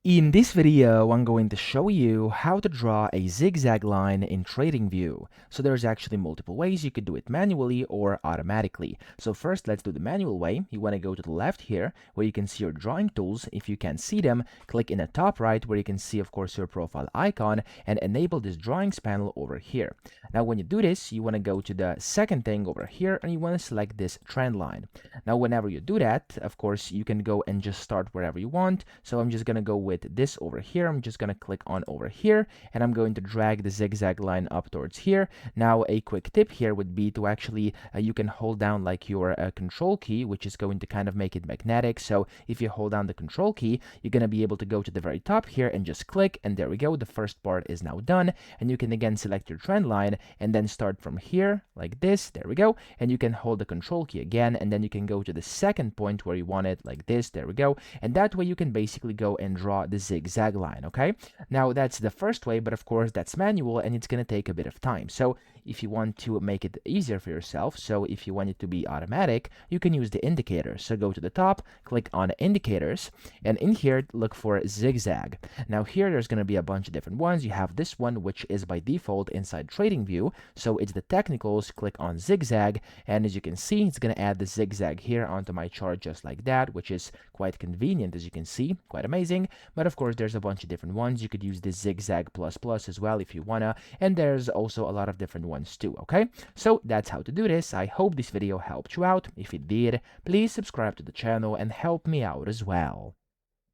In this video, I'm going to show you how to draw a zigzag line in TradingView. So there's actually multiple ways you could do it manually or automatically. So first, let's do the manual way. You want to go to the left here where you can see your drawing tools. If you can't see them, click in the top right where you can see, of course, your profile icon and enable this drawings panel over here. Now, when you do this, you want to go to the second thing over here and you want to select this trend line. Now, whenever you do that, of course, you can go and just start wherever you want. So I'm just going to go with this over here. I'm just going to click on over here and I'm going to drag the zigzag line up towards here. Now, a quick tip here would be to actually, you can hold down like your control key, which is going to kind of make it magnetic. So if you hold down the control key, you're going to be able to go to the very top here and just click, and there we go. The first part is now done. And you can again select your trend line and then start from here like this. There we go. And you can hold the control key again, and then you can go to the second point where you want it like this. There we go. And that way you can basically go and draw the zigzag line. Okay, now that's the first way, but of course that's manual and it's going to take a bit of time. So if you want to make it easier for yourself, so if you want it to be automatic, you can use the indicators. So go to the top, click on indicators, and in here look for zigzag. Now here there's going to be a bunch of different ones. You have this one, which is by default inside TradingView, so it's the technicals. Click on zigzag, and as you can see, it's going to add the zigzag here onto my chart just like that, which is quite convenient, as you can see, quite amazing. But of course there's a bunch of different ones. You could use the zigzag plus plus as well if you wanna, and there's also a lot of different ones too. Okay, so that's how to do this. I hope this video helped you out. If it did, please subscribe to the channel and help me out as well.